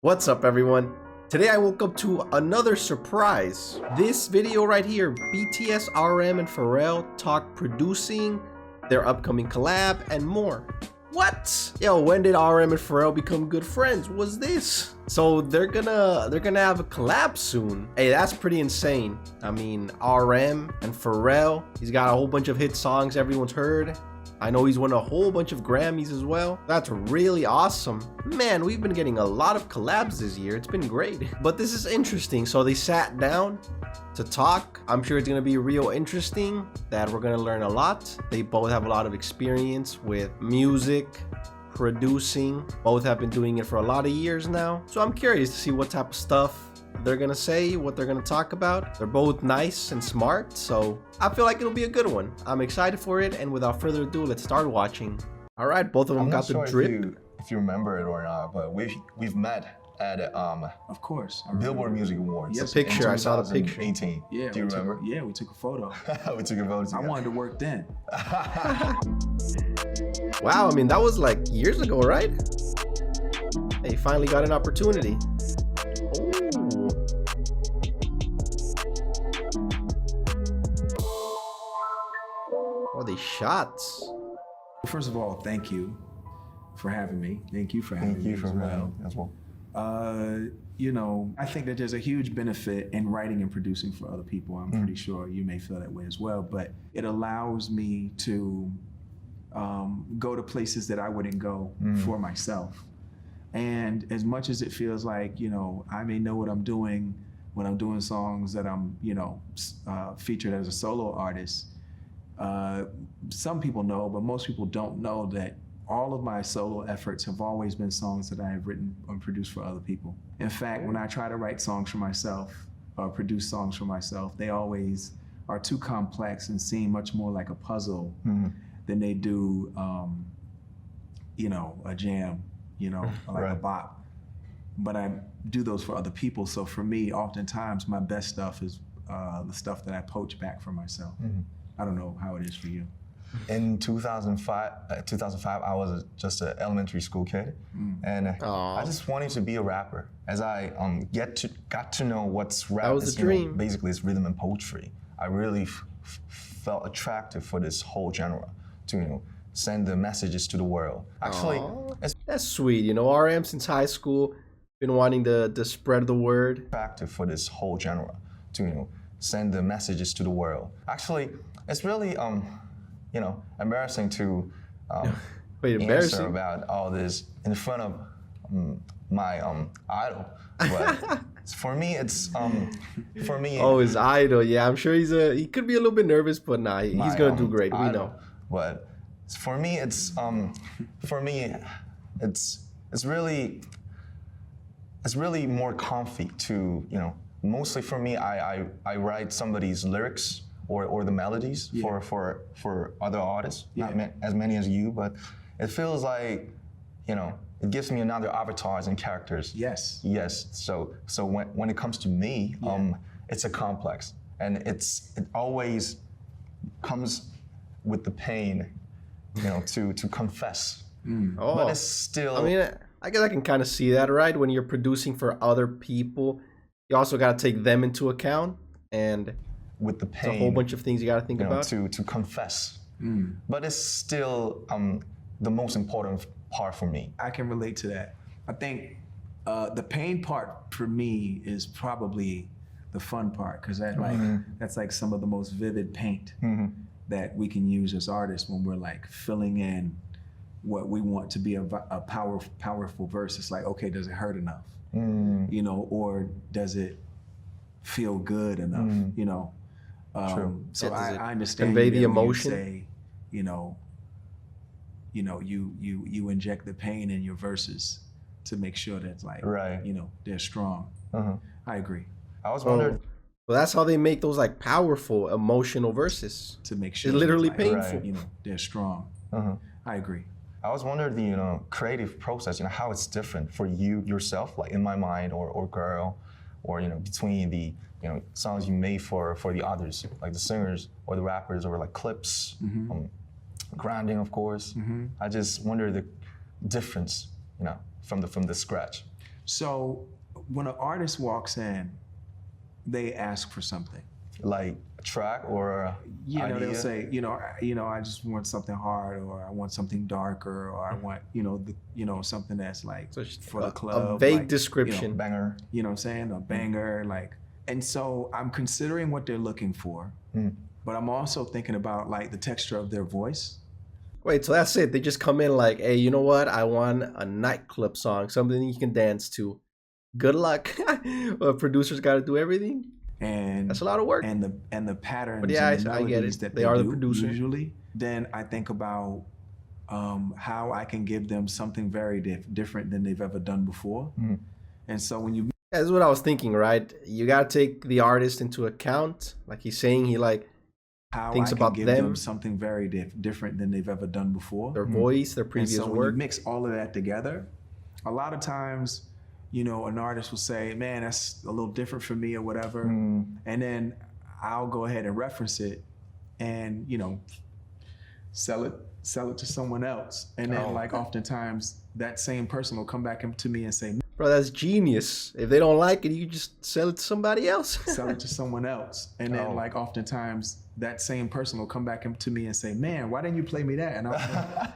What's up, everyone? Today I woke up to another surprise. This video right here, BTS, RM, and Pharrell talk producing, their upcoming collab, and more. What? Yo, when did RM and Pharrell become good friends? What's this? So they're gonna have a collab soon. Hey, that's pretty insane. I mean, RM and Pharrell, he's got a whole bunch of hit songs everyone's heard. I know he's won a whole bunch of Grammys as well. That's really awesome. Man, we've been getting a lot of collabs this year. It's been great. But this is interesting. So they sat down to talk. I'm sure it's gonna be real interesting, that we're gonna learn a lot. They both have a lot of experience with music, producing. Both have been doing it for a lot of years now. So I'm curious to see what type of stuff they're gonna say, what they're gonna talk about. They're both nice and smart, so I feel like it'll be a good one. I'm excited for it, and without further ado, let's start watching. All right, both of them got the drip. If you remember it or not, but we've met at of course, Billboard Music Awards. Yes, the picture. I saw the picture. 2018. Yeah, do you remember? Yeah, we took a photo. We took a photo together. I wanted to work then. Wow, I mean, that was like years ago, right? They finally got an opportunity. Ooh. Oh, these shots. First of all, thank you for having me. Thank you for having me as well. You know, I think that there's a huge benefit in writing and producing for other people. I'm pretty sure you may feel that way as well, but it allows me to go to places that I wouldn't go for myself. And as much as it feels like, you know, I may know what I'm doing when I'm doing songs that I'm, you know, featured as a solo artist, some people know, but most people don't know that all of my solo efforts have always been songs that I have written and produced for other people. In fact, when I try to write songs for myself or produce songs for myself, they always are too complex and seem much more like a puzzle than they do, you know, a jam, you know, like a bop. But I do those for other people. So for me, oftentimes my best stuff is the stuff that I poach back for myself. I don't know how it is for you. In 2005, I was just an elementary school kid, and I just wanted to be a rapper. As I got to know what's rap, that was is, a dream. you know, basically it's rhythm and poetry. I really felt attracted for this whole genre to, you know, send the messages to the world. Actually, that's sweet. You know, RM since high school, been wanting to spread the word. Attracted for this whole genre to, you know, send the messages to the world. Actually, it's really you know, embarrassing to answer about all this in front of my idol. But for me, it's for me. Oh, his idol. Yeah, I'm sure he could be a little bit nervous, but nah, he's gonna do great. Idol. We know. But for me, it's really more comfy to, you know. Mostly for me, I write somebody's lyrics or the melodies for other artists, not as many as you, but it feels like, you know, it gives me another avatars and characters. Yes. Yes. So when it comes to me, it's a complex, and it always comes with the pain, you know, to confess. Oh. But it's still. I mean, I guess I can kind of see that, right? When you're producing for other people, you also got to take them into account, and with the pain, it's a whole bunch of things you got to think about. To confess. But it's still the most important part for me. I can relate to that. I think the pain part for me is probably the fun part, because that's like some of the most vivid paint that we can use as artists when we're like filling in what we want to be a powerful verse. It's like, okay, does it hurt enough? You know, or does it feel good enough? You know. So I understand. Convey the emotion. Say, you know, you inject the pain in your verses to make sure that, like, you know, they're strong. I agree. I was wondering. Well, that's how they make those like powerful, emotional verses. To make sure it's literally like, painful. You know, they're strong. I agree. I was wondering the, you know, creative process, you know, how it's different for you yourself, like In My Mind or Girl, or, you know, between the, you know, songs you made for the others, like the singers or the rappers, or like clips, grounding, of course. I just wonder the difference, you know, from the scratch. So when an artist walks in, they ask for something. Like a track or idea? They'll say, I just want something hard, or I want something darker, or I want, something that's like for the club. A vague like, description. Banger. You know what I'm saying? A banger, like. And so I'm considering what they're looking for, but I'm also thinking about like the texture of their voice. Wait, so that's it? They just come in like, hey, you know what? I want a nightclub song, something you can dance to. Good luck. Producers got to do everything. And that's a lot of work. And the patterns but yeah, and the melodies I get it. that they are the do producers. Usually. Then I think about how I can give them something very different than they've ever done before. And so when you... That's what I was thinking, right? You got to take the artist into account. Like he's saying, he like thinks about them. Something very different than they've ever done before. Their voice, their previous work. When you mix all of that together, a lot of times, an artist will say, man, that's a little different for me or whatever. And then I'll go ahead and reference it and, sell it to someone else. And then oftentimes that same person will come back to me and say, bro, that's genius. If they don't like it, you just sell it to somebody else. Sell it to someone else. And then oftentimes that same person will come back to me and say, man, why didn't you play me that? And I'm like,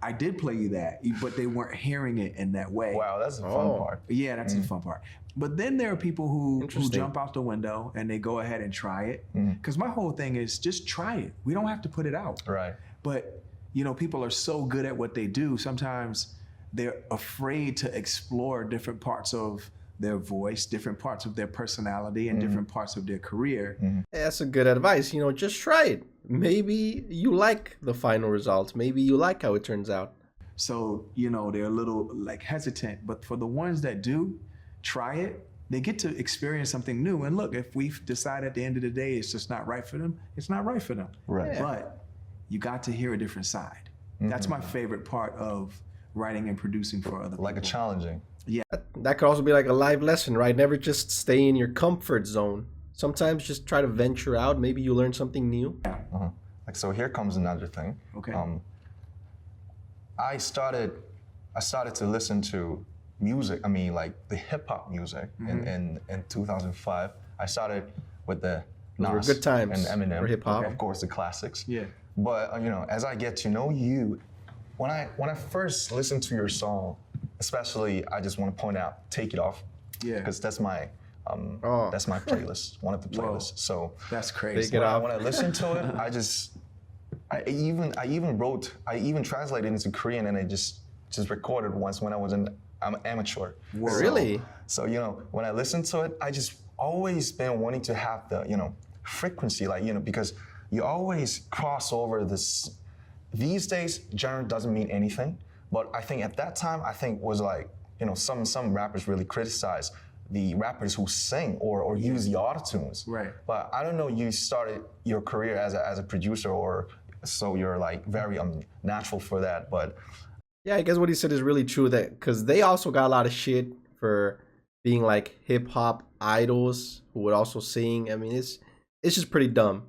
I did play you that, but they weren't hearing it in that way. Wow, that's the fun part. Yeah, that's the fun part. But then there are people who jump out the window and they go ahead and try it. Because my whole thing is just try it. We don't have to put it out. Right. But, people are so good at what they do. Sometimes they're afraid to explore different parts of their voice, different parts of their personality, and different parts of their career. That's a good advice. Just try it. Maybe you like the final results. Maybe you like how it turns out. So, they're a little like hesitant, but for the ones that do try it, they get to experience something new. And look, if we decide at the end of the day it's just not right for them, it's not right for them. Right. Yeah. But you got to hear a different side. That's my favorite part of writing and producing for other people. Like a challenging. Yeah. That could also be like a live lesson, right? Never just stay in your comfort zone. Sometimes just try to venture out. Maybe you learn something new. Yeah. Like, so here comes another thing. Okay. I started to listen to music. I mean, like the hip hop music in 2005. I started with the Those were good times and Eminem, for hip hop. of course, the classics. Yeah. But as I get to know you, when I first listened to your song, especially, I just want to point out "Take It Off," because that's my playlist, one of the playlists. So that's crazy. When I listen to it, I even translated it into Korean, and I just recorded once when I'm amateur. Whoa. Really? So when I listen to it, I just always been wanting to have the frequency, because you always cross over this. These days, genre doesn't mean anything, but I think at that time, was like, some rappers really criticize the rappers who sing or use the autotunes. Right. But I don't know, you started your career as a producer, or so you're like very natural for that, but. Yeah, I guess what he said is really true, that because they also got a lot of shit for being like hip hop idols who would also sing. I mean, it's just pretty dumb.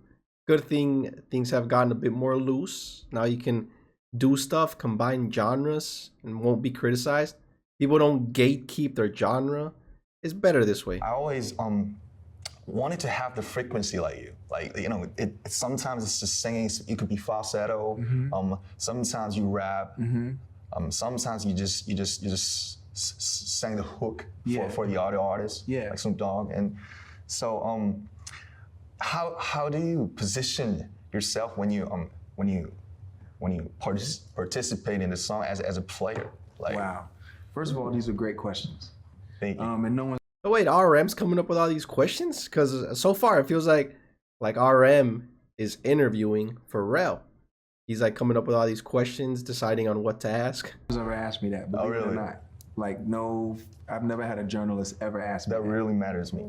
Good thing things have gotten a bit more loose. Now you can do stuff, combine genres, and won't be criticized. People don't gatekeep their genre. It's better this way. I always wanted to have the frequency like you. Like, sometimes it's just singing. It could be falsetto. Sometimes you rap. Sometimes you just sang the hook for the other artists, like Snoop Dogg. And so, how do you position yourself when you participate in the song as a player? Like, wow. First of all, these are great questions. Thank you. And no one. Oh wait, RM's coming up with all these questions? Because so far it feels like RM is interviewing Pharrell. He's like coming up with all these questions, deciding on what to ask. No one's ever asked me that, believe it or not. Like, no, I've never had a journalist ever ask me that. That really matters to me.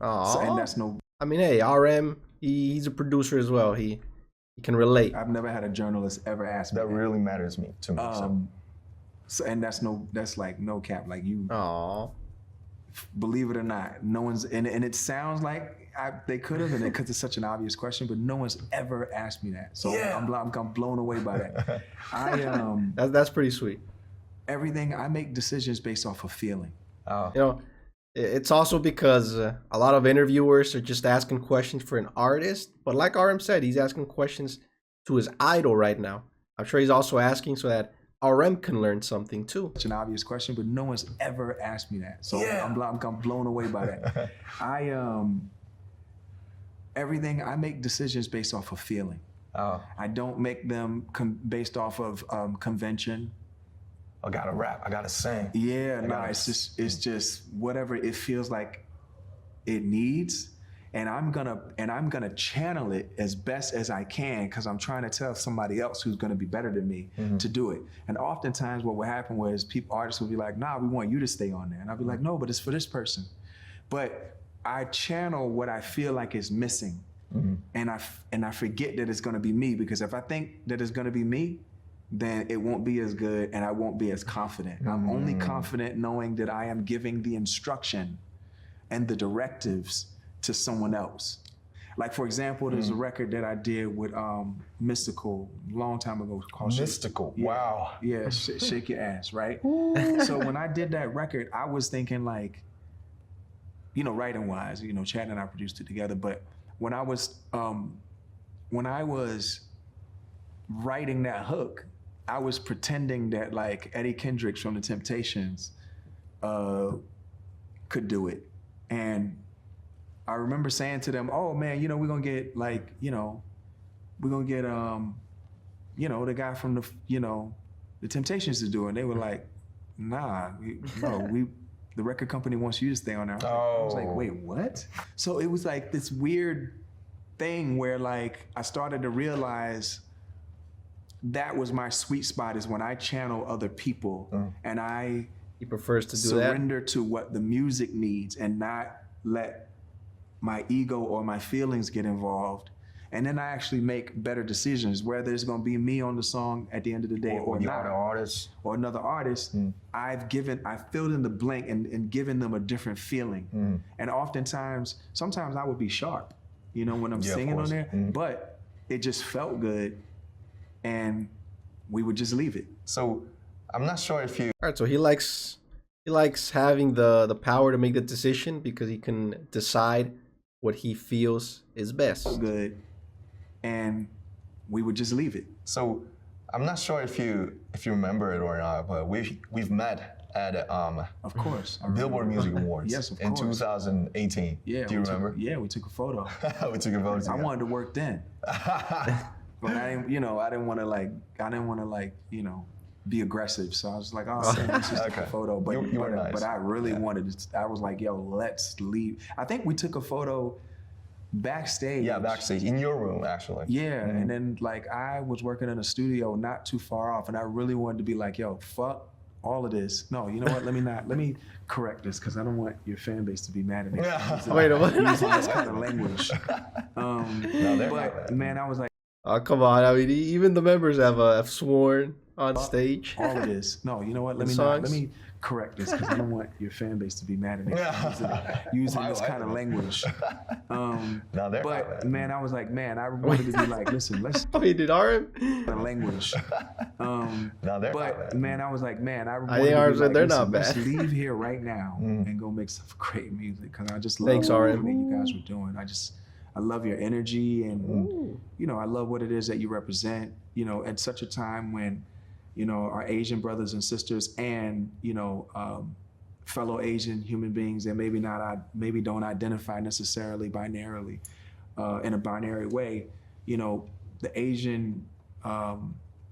And that's no. I mean, hey, RM, he's a producer as well. He can relate. I've never had a journalist ever ask me that. That really matters to me. So, and that's like no cap. Like you. Aww. Believe it or not, no one's, and it sounds like they could have, and because it's such an obvious question, but no one's ever asked me that. So I'm blown away by that. That's pretty sweet. Everything, I make decisions based off of feeling. You know, it's also because a lot of interviewers are just asking questions for an artist. But like RM said, he's asking questions to his idol right now. I'm sure he's also asking so that RM can learn something too. It's an obvious question, but no one's ever asked me that. So yeah. I'm blown away by that. Everything, I make decisions based off of feeling. I don't make them based off of convention. I gotta rap, I gotta sing. Yeah, it's just whatever it feels like it needs. And I'm gonna channel it as best as I can, because I'm trying to tell somebody else who's gonna be better than me to do it. And oftentimes what will happen was artists will be like, nah, we want you to stay on there. And I'll be like, no, but it's for this person. But I channel what I feel like is missing. And I forget that it's gonna be me, because if I think that it's gonna be me, then it won't be as good and I won't be as confident. I'm only confident knowing that I am giving the instruction and the directives to someone else. Like, for example, there's a record that I did with Mystical a long time ago called Mystical. Yeah, wow. Yeah, Shake Your Ass, right? So when I did that record, I was thinking like, you know, writing wise, you know, Chad and I produced it together, but when I was writing that hook, I was pretending that like Eddie Kendricks from the Temptations could do it. And I remember saying to them, oh man, you know, we're gonna get like, you know, we're gonna get, you know, the guy from the, you know, the Temptations to do it. And they were like, nah, the record company wants you to stay on there. I was like, wait, what? So it was like this weird thing where like, I started to realize that was my sweet spot, is when I channel other people and he prefers to do surrender to what the music needs and not let my ego or my feelings get involved. And then I actually make better decisions, whether it's gonna be me on the song at the end of the day or not. Or another artist. I've filled in the blank and given them a different feeling. And oftentimes, sometimes I would be sharp, you know, when I'm singing on there, but it just felt good and we would just leave it. So I'm not sure if you... All right, so he likes having the power to make the decision because he can decide what he feels is best. Good. And we would just leave it. So I'm not sure if you remember it or not, but we've met at of course, Billboard Music Awards. Yes, of in course. 2018. Yeah, do you remember? Yeah, we took a photo. We took a photo together. I wanted to work then. But I didn't want to like, you know, be aggressive. So I was like, oh, let's just take a photo. But nice. But I really wanted to, I was like, yo, let's leave. I think we took a photo backstage. Yeah, backstage, in your room, actually. Yeah, and then like I was working in a studio not too far off, and I really wanted to be like, yo, fuck all of this. No, you know what, let me correct this, because I don't want your fan base to be mad at me. Wait a minute. Using this kind of language. But man, I was like, oh, come on. I mean, even the members have sworn on stage. All of this. No, you know what? Let me correct this, because I don't want your fan base to be mad at me using this kind of language. But man, I was like, man, I wanted to be like, listen, let's. I mean, did RM? Language. But man, I was like, man, I wanted think to RM be said like, they're listen, not bad. let's leave here right now and go make some great music, because I just love Thanks, everything RM. that you guys were doing. I love your energy, and you know, I love what it is that you represent, you know, at such a time when, you know, our Asian brothers and sisters and, you know, fellow Asian human beings that maybe don't identify necessarily binarily in a binary way, you know, the Asian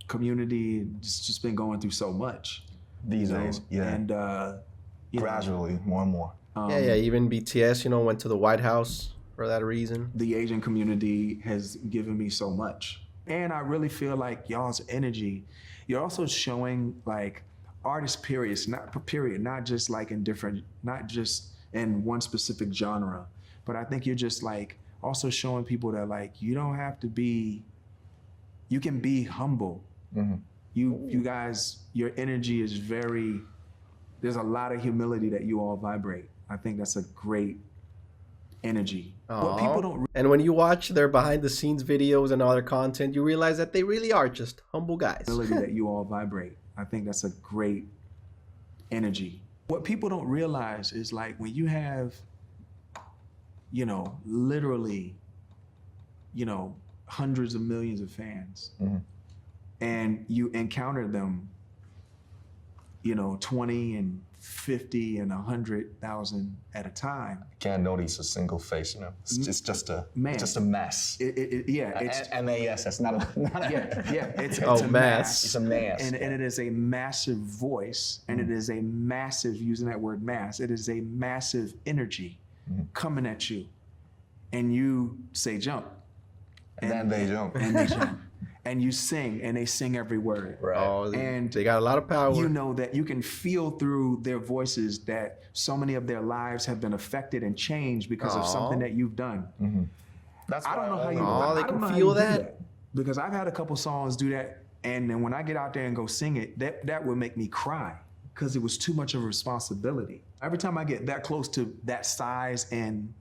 community has just been going through so much these days. Yeah. And gradually, more and more. Yeah, even BTS, you know, went to the White House for that reason. The Asian community has given me so much. And I really feel like y'all's energy, you're also showing like artists, not just like not just in one specific genre, but I think you're just like also showing people that like, you don't have to be, you can be humble. You guys, your energy is there's a lot of humility that you all vibrate. I think that's a great energy. But people don't. And when you watch their behind the scenes videos and other content, you realize that they really are just humble guys. Humility that you all vibrate. I think that's a great energy. What people don't realize is like when you have, you know, literally, you know, hundreds of millions of fans, and you encounter them, you know, 20 and 50 and 100,000 at a time. You can't notice a single face, you know. It's just a mass. It's M-A-S. That's not a. It's a a mass. It's a mass. And it is a massive voice, and it is a massive, using that word mass, it is a massive energy coming at you. And you say jump. And then they jump. And they jump. And you sing, and they sing every word. Right. Oh, and they got a lot of power. You know that you can feel through their voices that so many of their lives have been affected and changed because of something that you've done. That's I don't know how you. they I don't can know how feel you do that. because I've had a couple songs do that, and then when I get out there and go sing it, that would make me cry because it was too much of a responsibility. Every time I get that close to that size and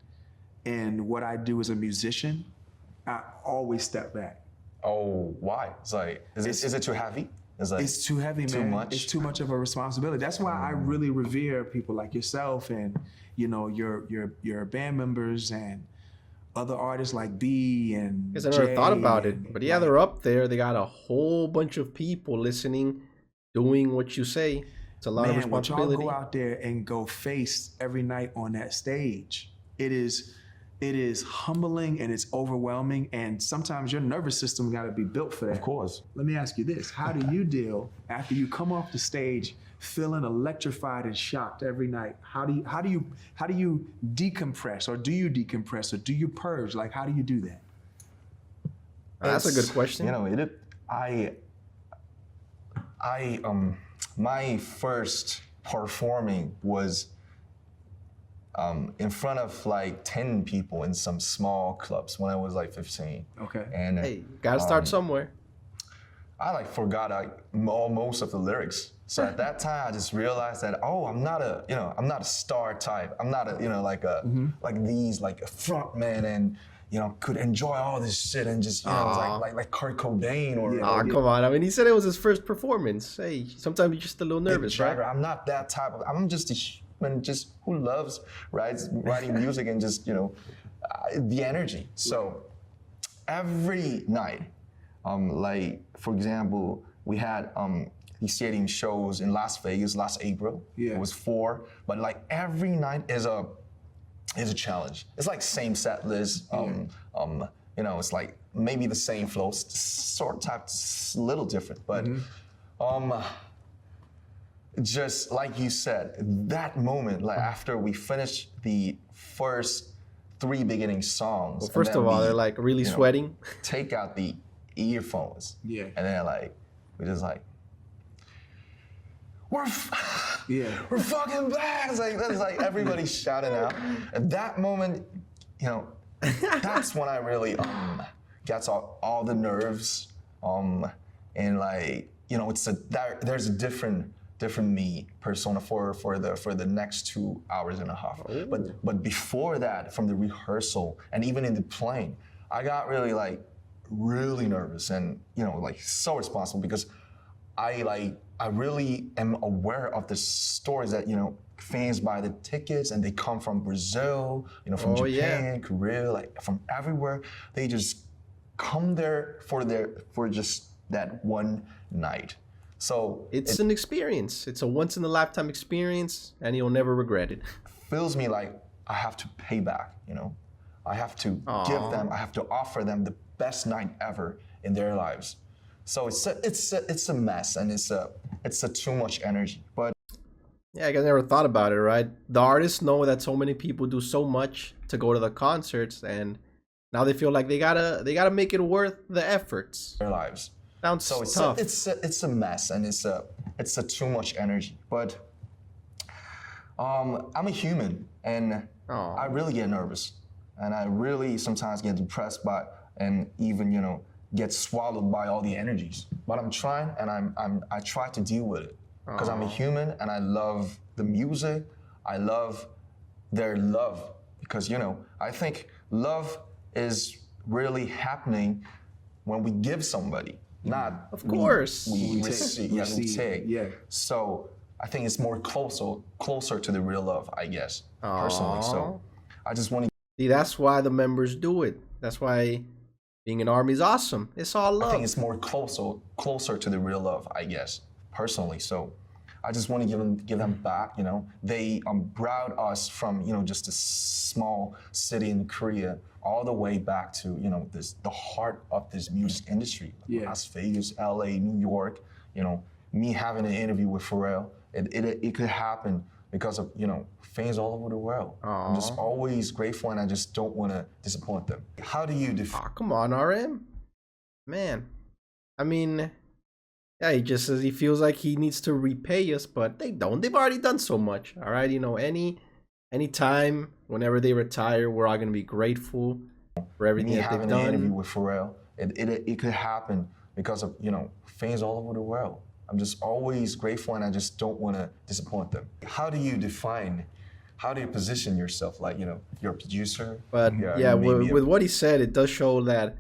what I do as a musician, I always step back. Oh, why? It's like, is it too heavy? It's too heavy, man. Too much? It's too much of a responsibility. That's why I really revere people like yourself and, you know, your band members and other artists like B and Because I never thought about and, it. But yeah, they're up there. They got a whole bunch of people listening, doing what you say. It's a lot of responsibility. When y'all go out there and go face every night on that stage, it is humbling and it's overwhelming, and sometimes your nervous system got to be built for that. Of course. Let me ask you this: how do you deal after you come off the stage feeling electrified and shocked every night? How do you decompress, or do you decompress, or do you purge? Like, how do you do that? That's a good question. You know, my first performing was in front of like 10 people in some small clubs when I was like 15. Okay. And Hey, gotta start somewhere. I like forgot most of the lyrics. So at that time, I just realized that I'm not a star type. I'm not a like a front man and could enjoy all this shit and just like Kurt Cobain or. Come on! I mean, he said it was his first performance. Hey, sometimes you're just a little nervous, right? I'm not that type of. I'm just a human, just who loves writing music and just the energy. So every night, like for example, we had these stadium shows in Las Vegas last April. Yeah. It was 4, but like every night is a challenge. It's like same set list. It's like maybe the same flow, sort of little different, but just like you said, that moment, like after we finished the first 3 beginning songs. Well, first of all, they're like really sweating. Take out the earphones. Yeah. And then we're just like, we're fucking back. It's like everybody shouting out. At that moment, that's when I really gets all the nerves. And like, there's a different me persona for the next 2.5 hours. But before that, from the rehearsal and even in the plane, I got really nervous and so responsible because I really am aware of the stories that fans buy the tickets and they come from Brazil, from Japan, Korea, like from everywhere. They just come there for just that one night. So it's an experience. It's a once in a lifetime experience, and you'll never regret it. Feels me like I have to pay back. I have to give them. I have to offer them the best night ever in their lives. So it's a mess, and it's too much energy. But yeah, I guess I never thought about it, right? The artists know that so many people do so much to go to the concerts, and now they feel like they gotta make it worth the efforts. Their lives. Sounds so tough. It's a mess, and it's too much energy. But I'm a human, and I really get nervous, and I really sometimes get depressed and even get swallowed by all the energies. But I'm trying, and I try to deal with it because I'm a human, and I love the music. I love their love because I think love is really happening when we give somebody, not of course we receive. We take. Yeah. So I think it's more closer to the real love, I guess, personally. So I just want to. See, that's why the members do it. That's why being an army is awesome. It's all love. I think it's more closer to the real love, I guess, personally. So I just want to give them back. You know, they brought us from just a small city in Korea all the way back to the heart of this music industry. Las Vegas, LA, New York. You know, me having an interview with Pharrell, it could happen because of fans all over the world. I'm just always grateful, and I just don't want to disappoint them. How do you define? Come on, RM, man. I mean, yeah, he just says he feels like he needs to repay us, but they don't. They've already done so much. All right, any time, whenever they retire, we're all gonna be grateful for everything that they've done. Having an interview with Pharrell, it could happen because of fans all over the world. I'm just always grateful, and I just don't want to disappoint them. How do you position yourself? Like, you're a producer? But yeah, with what he said, it does show that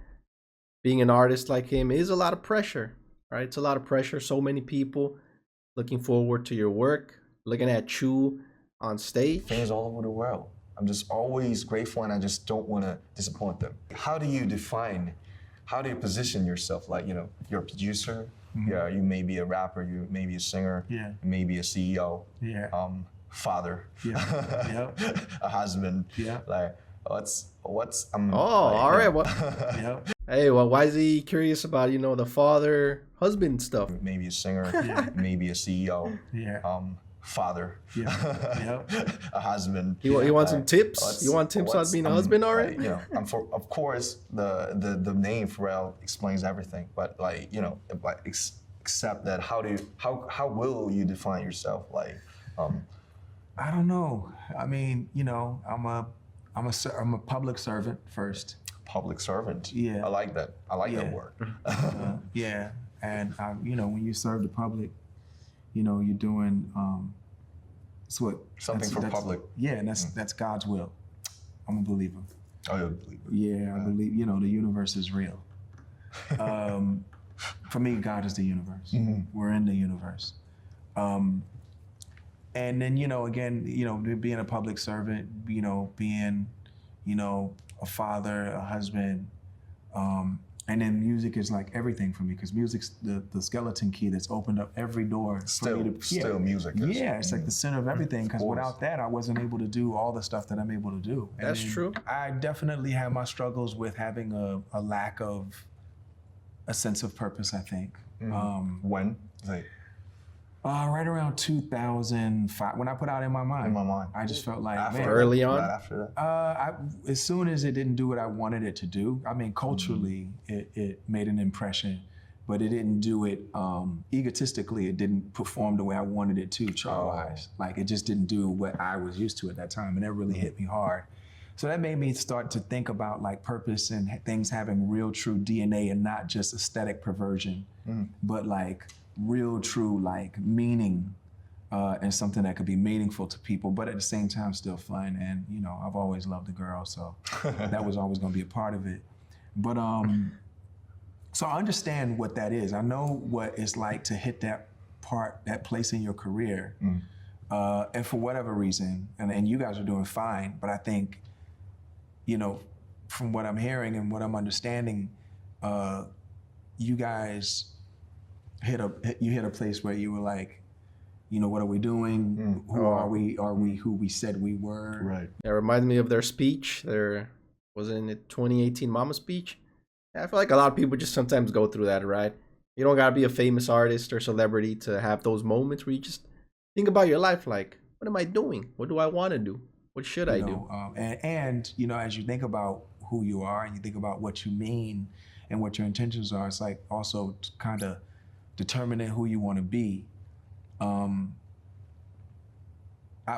being an artist like him is a lot of pressure, right? It's a lot of pressure. So many people looking forward to your work, looking at you on stage. Fans all over the world. I'm just always grateful, and I just don't want to disappoint them. How do you position yourself? Like, you're a producer? Yeah, you may be a rapper, you may be a singer, you may be a CEO, father, a husband. Like, all right. Well, hey, well, why is he curious about the father husband stuff? Maybe a singer, maybe a CEO, father, a husband. He wants some tips. You want tips on being a husband, all right? Of course, the name Pharrell explains everything, but except that, how will you define yourself? Like, I don't know. I mean, I'm a public servant first. Public servant. Yeah. I like that. I like that word. Yeah, and when you serve the public, you're doing something for public. Yeah, and that's God's will. I'm a believer. Oh, you're a believer. Yeah, I believe the universe is real. For me, God is the universe. We're in the universe. And then again, being a public servant, being a father, a husband, and then music is like everything for me, because music's the skeleton key that's opened up every door for me to. Still music is. Yeah, it's like the center of everything, because without that, I wasn't able to do all the stuff that I'm able to do. And that's true. I definitely have my struggles with having a lack of a sense of purpose, I think. When? Like, right around 2005, when I put out In My Mind. In My Mind. I just felt like, early on? Right after that? As soon as it didn't do what I wanted it to do, I mean, culturally, it made an impression, but it didn't do it egotistically. It didn't perform the way I wanted it to, chart-wise. Like, it just didn't do what I was used to at that time, and that really hit me hard. So that made me start to think about like purpose and things having real, true DNA, and not just aesthetic perversion, but like real, true, like meaning, and something that could be meaningful to people, but at the same time still fun. And I've always loved a girl, so that was always going to be a part of it. But so I understand what that is. I know what it's like to hit that place in your career, and for whatever reason, and you guys are doing fine, but I think, from what I'm hearing and what I'm understanding, you guys hit a place where you were like, what are we doing? Who are we? Are we who we said we were? Right. It reminds me of their speech. Wasn't it 2018 Mama speech? Yeah, I feel like a lot of people just sometimes go through that, right? You don't gotta be a famous artist or celebrity to have those moments where you just think about your life, like, what am I doing? What do I want to do? What should I do? And as you think about who you are and you think about what you mean and what your intentions are, it's like also kind of determining who you want to be. I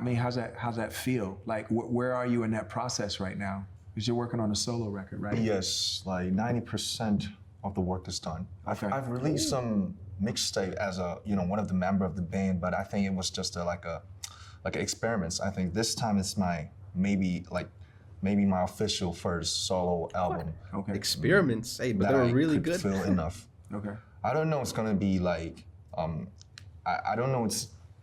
mean, how's that feel? Like, where are you in that process right now? Because you're working on a solo record, right? Yes, like 90% of the work is done. Okay. I've released some mixtape as one of the member of the band, but I think it was just like experiments. I think this time it's maybe my official first solo album. Okay. Experiments, hey, but they were really good. Feel enough. Okay. I don't know. It's gonna be like, I don't know.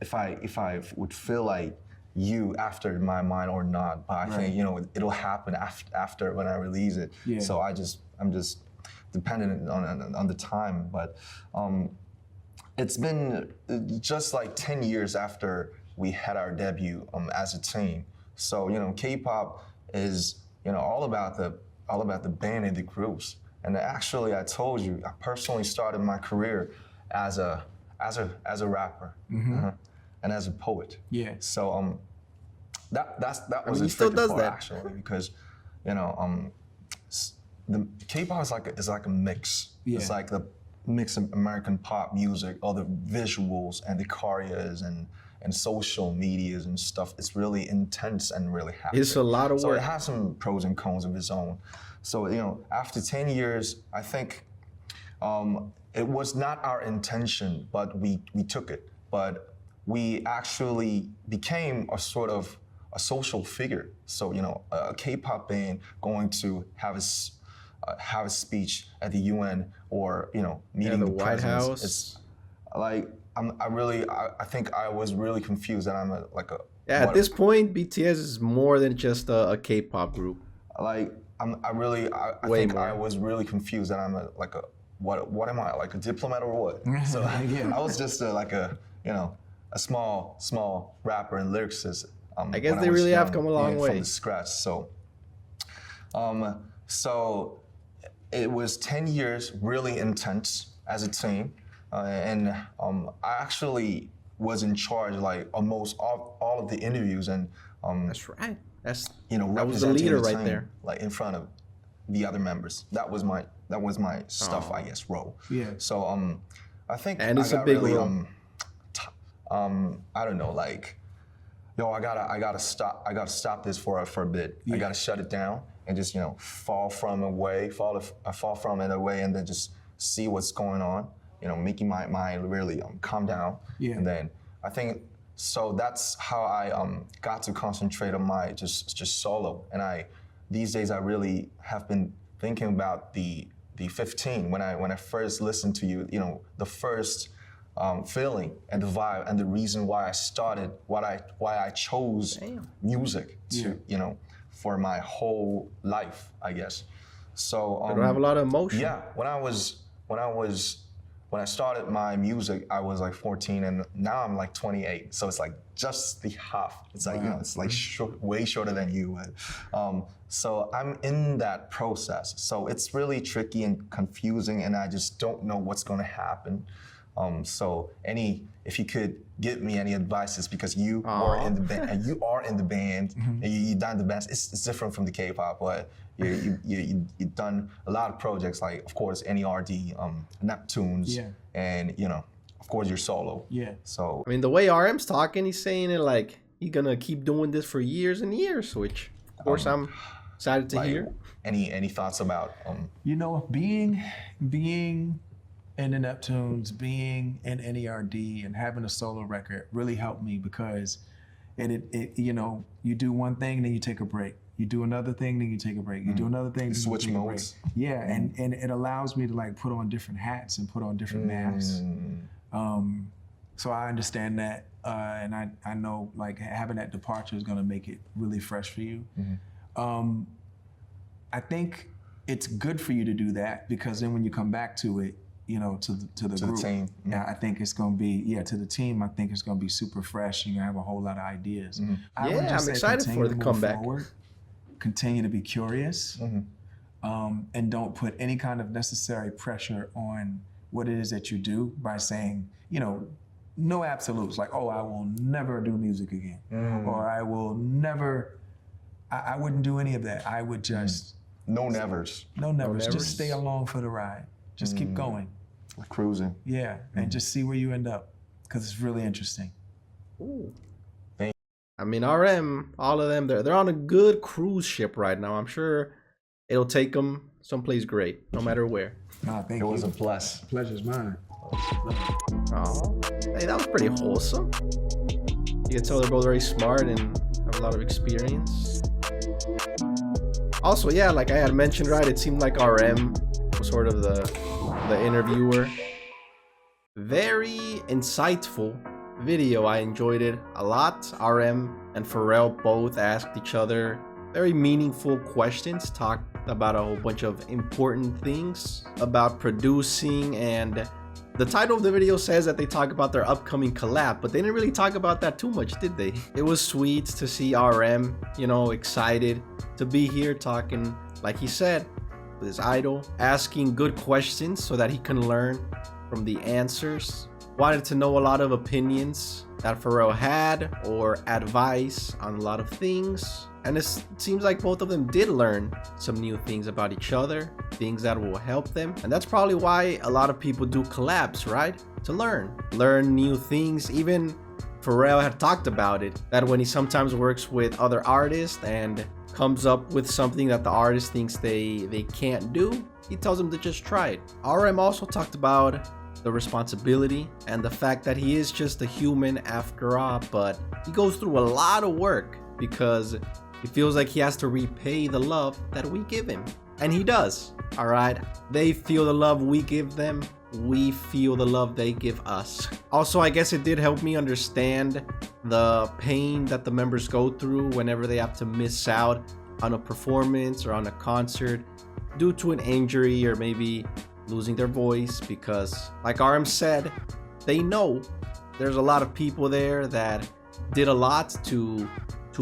if I would feel like you after my mind or not, but I think, you know, it'll happen after when I release it. Yeah. So I'm just dependent on the time. But it's been just like 10 years after we had our debut as a team. So, you know, K-pop is, you know, all about the band and the groups. And actually, I told you, I personally started my career as a rapper and as a poet. Yeah. So that was a tricky part actually, because, you know, the K-pop is like a mix. Yeah. It's like the mix of American pop music, all the visuals and the choreos and social medias and stuff. It's really intense and really happening. It's a lot of work. So it has some pros and cons of its own. So, you know, after 10 years, I think it was not our intention, but we took it. But we actually became a sort of a social figure. So, you know, a K-pop band going to have a speech at the UN or, you know, meeting the White House. It's like, I think I was really confused that I'm at this point, BTS is more than just a K-pop group. Like, I think I was really confused that I'm what am I, like a diplomat or what? So I was just a small rapper and lyricist. I guess they really have come a long way from the scratch. So, so it was 10 years really intense as a team, and I actually was in charge like almost all of the interviews and. That's right. That was the leader right there, like in front of the other members. That was my stuff, I guess, role. Yeah. So I think and it's a big really, role. I don't know, like, yo, I gotta stop this for a bit. Yeah. I gotta shut it down and just, you know, fall from it away, and then just see what's going on. You know, making my mind really calm down. Yeah. And then I think. So that's how I got to concentrate on my just solo. And these days I really have been thinking about the 15 when I first listened to you. You know, the first feeling and the vibe and the reason why I started, why I chose music to you know, for my whole life, I guess. So I have a lot of emotion. Yeah, when I started my music, I was like 14, and now I'm like 28. So it's like just the half. It's like, you know, it's like way shorter than you. So I'm in that process. So it's really tricky and confusing, and I just don't know what's going to happen. So if you could give me any advices, because you are in the band, and you are in the band, and you've done the best. It's different from the K-pop, but you've done a lot of projects, like of course NERD, Neptunes, and you know, of course your solo. Yeah. So I mean, the way RM's talking, he's saying it like he's gonna keep doing this for years and years, which of course I'm excited to hear. Any thoughts about you know, being in the Neptunes, being in NERD, and having a solo record really helped me, because it you know, you do one thing, then you take a break. You do another thing, then you take a break. You do another thing, then switch modes. Yeah, and it allows me to like put on different hats and put on different masks. So I understand that, and I know like having that departure is gonna make it really fresh for you. I think it's good for you to do that, because then when you come back to it, you know, to the group, the team. Yeah, I think it's gonna be to the team. I think it's gonna be super fresh. You're gonna have a whole lot of ideas. I'm excited for the comeback. Forward, continue to be curious, and don't put any kind of necessary pressure on what it is that you do by saying, you know, no absolutes, like, oh, I will never do music again, or I will never. I wouldn't do any of that. I would just no nevers. No nevers. Just stay along for the ride. Just keep going. Cruising. Yeah, and just see where you end up, because it's really interesting. Ooh. I mean, RM, all of them, they're on a good cruise ship right now. I'm sure it'll take them someplace great, no matter where. Thank you. It was a bless. Pleasure's mine. Oh, hey, that was pretty wholesome. You can tell they're both very smart and have a lot of experience. Also, yeah, like I had mentioned, right, it seemed like RM was sort of the interviewer. Very insightful, video. I enjoyed it a lot. RM and Pharrell both asked each other very meaningful questions, talked about a whole bunch of important things about producing, and the title of the video says that they talk about their upcoming collab, but they didn't really talk about that too much, did they? It was sweet to see RM, you know, excited to be here talking, like he said, with his idol, asking good questions so that he can learn from the answers. Wanted to know a lot of opinions that Pharrell had or advice on a lot of things. And it seems like both of them did learn some new things about each other, things that will help them. And that's probably why a lot of people do collabs, right? To learn new things. Even Pharrell had talked about it, that when he sometimes works with other artists and comes up with something that the artist thinks they can't do, he tells them to just try it. RM also talked about the responsibility and the fact that he is just a human after all, but he goes through a lot of work because he feels like he has to repay the love that we give him. And he does, all right? They feel the love we give them. We feel the love they give us. Also, I guess it did help me understand the pain that the members go through whenever they have to miss out on a performance or on a concert due to an injury or maybe losing their voice, because like RM said, they know there's a lot of people there that did a lot to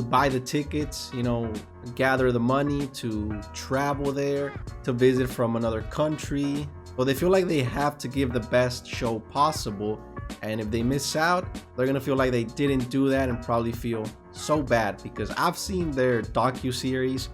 buy the tickets, you know, gather the money to travel there, to visit from another country. Well, they feel like they have to give the best show possible, and if they miss out, they're gonna feel like they didn't do that and probably feel so bad, because I've seen their docu-series.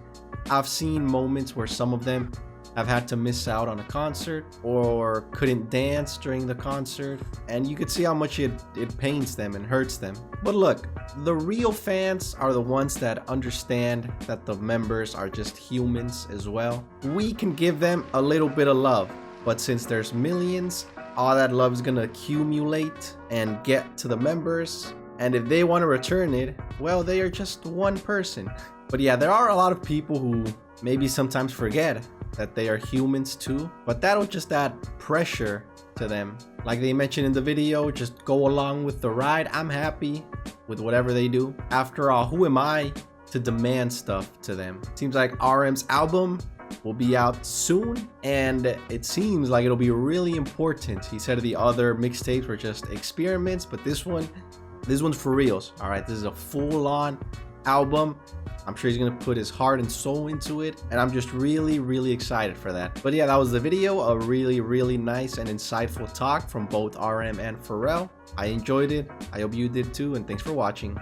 I've seen moments where some of them have had to miss out on a concert or couldn't dance during the concert, and you could see how much it pains them and hurts them. But look, the real fans are the ones that understand that the members are just humans as well. We can give them a little bit of love, but since there's millions, all that love is gonna accumulate and get to the members, and if they want to return it, well, they are just one person. But yeah, there are a lot of people who maybe sometimes forget that they are humans too, but that'll just add pressure to them. Like they mentioned in the video, just go along with the ride. I'm happy with whatever they do. After all, who am I to demand stuff to them? Seems like RM's album will be out soon, and it seems like it'll be really important. He said the other mixtapes were just experiments, but this one's for reals. All right, this is a full-on album. I'm sure he's gonna put his heart and soul into it, and I'm just really excited for that. But yeah, that was the video. A really nice and insightful talk from both RM and Pharrell. I enjoyed it. I hope you did too, and thanks for watching.